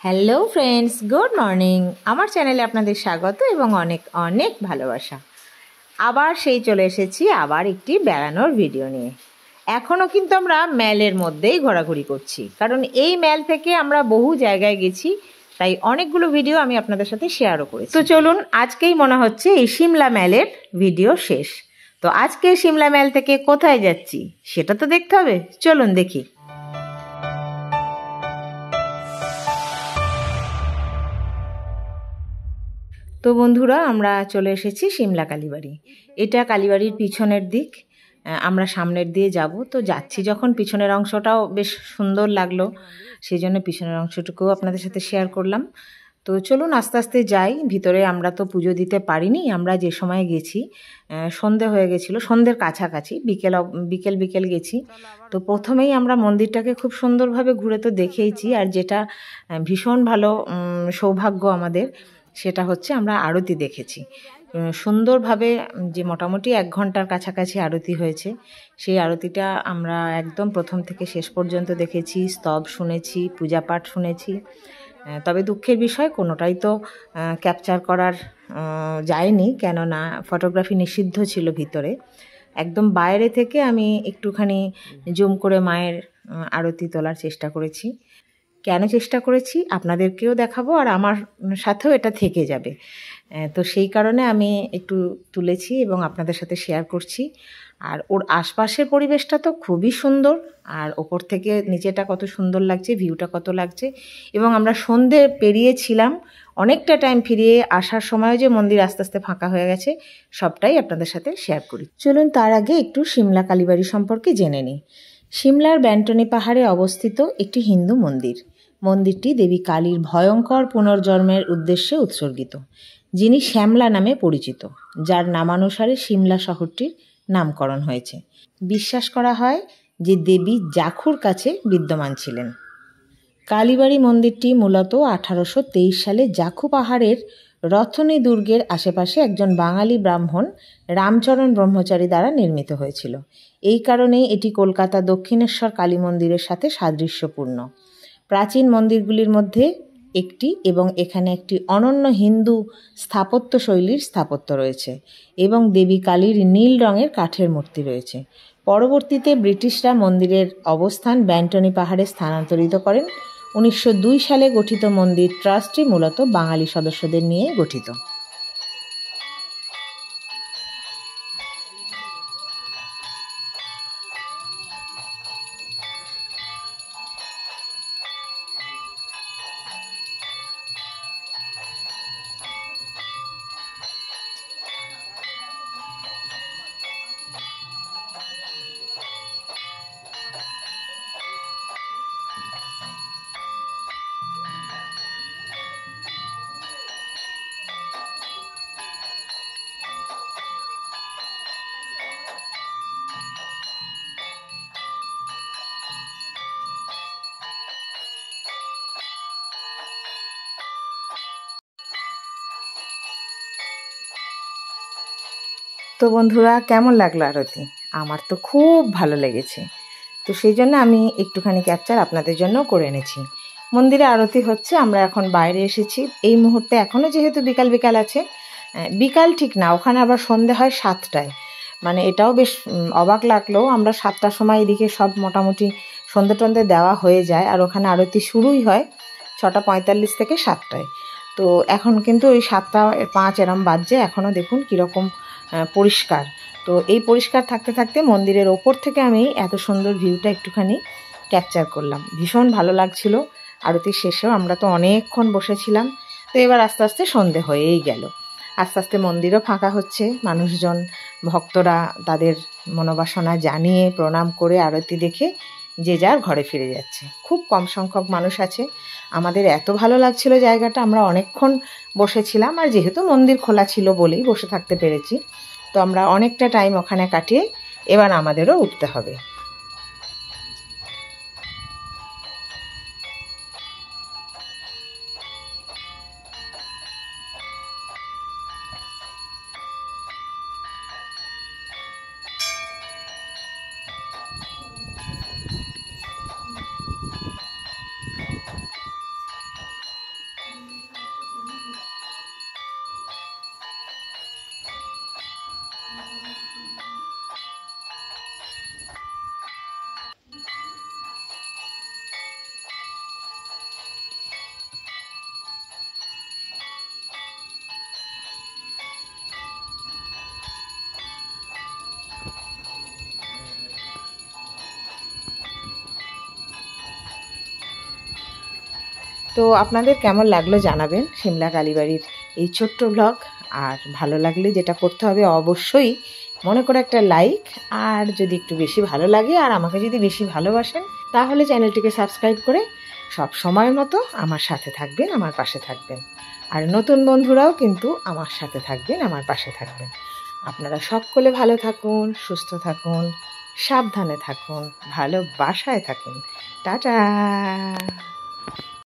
Hello friends, good morning. আমার চ্যানেলে আপনাদের স্বাগত এবং অনেক অনেক ভালোবাসা। আবার সেই চলে এসেছি আবার একটি বেড়ানোর ভিডিও নিয়ে। এখনও কিন্তু আমরা ম্যালের মধ্যেই ঘোরাঘুরি করছি, কারণ এই ম্যাল থেকে আমরা বহু জায়গায় গেছি, তাই অনেকগুলো ভিডিও আমি আপনাদের সাথে শেয়ারও করেছি। তো চলুন, আজকেই মনে হচ্ছে এই সিমলা ম্যালের ভিডিও শেষ। তো আজকে সিমলা ম্যাল থেকে কোথায় যাচ্ছি সেটা তো দেখতে হবে, চলুন দেখি। তো বন্ধুরা, আমরা চলে এসেছি সিমলা কালীবাড়ি। এটা কালীবাড়ির পিছনের দিক, আমরা সামনের দিয়ে যাব। তো যাচ্ছি যখন, পিছনের অংশটাও বেশ সুন্দর লাগলো, সেই জন্য পিছনের অংশটুকুও আপনাদের সাথে শেয়ার করলাম। তো চলুন আস্তে আস্তে যাই ভিতরে। আমরা তো পুজো দিতে পারিনি, আমরা যে সময় গেছি সন্ধে হয়ে গেছিলো, সন্ধ্যের কাছাকাছি, বিকেল গেছি। তো প্রথমেই আমরা মন্দিরটাকে খুব সুন্দরভাবে ঘুরে তো দেখেইছি, আর যেটা ভীষণ ভালো সৌভাগ্য আমাদের, সেটা হচ্ছে আমরা আরতি দেখেছি সুন্দরভাবে। যে মোটামুটি 1 ঘন্টার কাছাকাছি আরতি হয়েছে, সেই আরতিটা আমরা একদম প্রথম থেকে শেষ পর্যন্ত দেখেছি, স্তব শুনেছি, পূজা পাঠ শুনেছি। তবে দুঃখের বিষয়, কোনোটাই তো ক্যাপচার করার যায়নি, কেননা ফটোগ্রাফি নিষিদ্ধ ছিল ভিতরে। একদম বাইরে থেকে আমি একটুখানি জুম করে মায়ের আরতি তোলার চেষ্টা করেছি। কেন চেষ্টা করেছি আপনাদেরকেও দেখাবো, আর আমার সাথেও এটা থেকে যাবে। তো সেই কারণে আমি একটু তুলেছি এবং আপনাদের সাথে শেয়ার করছি। আর ওর আশপাশের পরিবেশটা তো খুবই সুন্দর, আর ওপর থেকে নিচেটা কত সুন্দর লাগছে, ভিউটা কত লাগছে। এবং আমরা সন্ধে পেরিয়েছিলাম, অনেকটা টাইম ফিরিয়ে আসার সময়ও যে মন্দির আস্তে আস্তে ফাঁকা হয়ে গেছে, সবটাই আপনাদের সাথে শেয়ার করি। চলুন তার আগে একটু সিমলা কালীবাড়ি সম্পর্কে জেনে নিই। সিমলার ব্যান্টনি পাহাড়ে অবস্থিত একটি হিন্দু মন্দির। মন্দিরটি দেবী কালীর ভয়ঙ্কর পুনর্জন্মের উদ্দেশ্যে উৎসর্গিত, যিনি শ্যামলা নামে পরিচিত, যার নামানুসারে সিমলা শহরটির নামকরণ হয়েছে। বিশ্বাস করা হয় যে দেবী জাখুর কাছে বিদ্যমান ছিলেন। কালীবাড়ি মন্দিরটি মূলত 1823 সালে জাখু পাহাড়ের রথনী দুর্গের আশেপাশে একজন বাঙালি ব্রাহ্মণ রামচরণ ব্রহ্মচারী দ্বারা নির্মিত হয়েছিল। এই কারণেই এটি কলকাতা দক্ষিণেশ্বর কালী মন্দিরের সাথে সাদৃশ্যপূর্ণ প্রাচীন মন্দিরগুলির মধ্যে একটি, এবং এখানে একটি অনন্য হিন্দু স্থাপত্য শৈলীর স্থাপত্য রয়েছে এবং দেবী কালীর নীল রঙের কাঠের মূর্তি রয়েছে। পরবর্তীতে ব্রিটিশরা মন্দিরের অবস্থান ব্যান্টনি পাহাড়ে স্থানান্তরিত করেন। 1902 সালে গঠিত মন্দির ট্রাস্টটি মূলত বাঙালি সদস্যদের নিয়ে গঠিত। তো বন্ধুরা, কেমন লাগলো আরতি? আমার তো খুব ভালো লেগেছে। তো সেই জন্য আমি একটুখানি ক্যাপচার আপনাদের জন্য করে এনেছি। মন্দিরে আরতি হচ্ছে, আমরা এখন বাইরে এসেছি এই মুহূর্তে। এখনও যেহেতু বিকাল আছে, বিকাল ঠিক না, ওখানে আবার সন্ধে হয় 7টায়। মানে এটাও বেশ অবাক লাগলো। আমরা 7টার সময় এদিকে সব মোটামুটি সন্ধে টন্ধে দেওয়া হয়ে যায়, আর ওখানে আরতি শুরুই হয় 6:45 থেকে 7টায়। তো এখন কিন্তু ওই 7:05 এরম বাজছে। এখনও দেখুন কীরকম পরিষ্কার। তো এই পরিষ্কার থাকতে থাকতে মন্দিরের ওপর থেকে আমি এত সুন্দর ভিউটা একটুখানি ক্যাপচার করলাম। ভীষণ ভালো লাগছিল। আরতির শেষেও আমরা তো অনেকক্ষণ বসেছিলাম। তো এবার আস্তে আস্তে সন্ধে হয়েই গেল, আস্তে আস্তে মন্দিরও ফাঁকা হচ্ছে। মানুষজন, ভক্তরা তাদের মনোবাসনা জানিয়ে প্রণাম করে আরতি দেখে যে যার ঘরে ফিরে যাচ্ছে। খুব কম সংখ্যক মানুষ আছে। আমাদের এত ভালো লাগছিল জায়গাটা, আমরা অনেকক্ষণ বসেছিলাম, আর যেহেতু মন্দির খোলা ছিল বলেই বসে থাকতে পেরেছি। তো আমরা অনেকটা টাইম ওখানে কাটিয়ে এবার আমাদেরও উঠতে হবে। তো আপনাদের কেমন লাগলো জানাবেন সিমলা কালীবাড়ির এই ছোট্ট ব্লগ। আর ভালো লাগলে যেটা করতে হবে অবশ্যই মনে করে একটা লাইক, আর যদি একটু বেশি ভালো লাগে আর আমাকে যদি বেশি ভালোবাসেন তাহলে চ্যানেলটিকে সাবস্ক্রাইব করে সব সময়ের মতো আমার সাথে থাকবেন, আমার পাশে থাকবেন। আর নতুন বন্ধুরাও কিন্তু আমার সাথে থাকবেন, আমার পাশে থাকবেন। আপনারা সকলে ভালো থাকুন, সুস্থ থাকুন, সাবধানে থাকুন, ভালোবাসায় থাকুন। টাটা।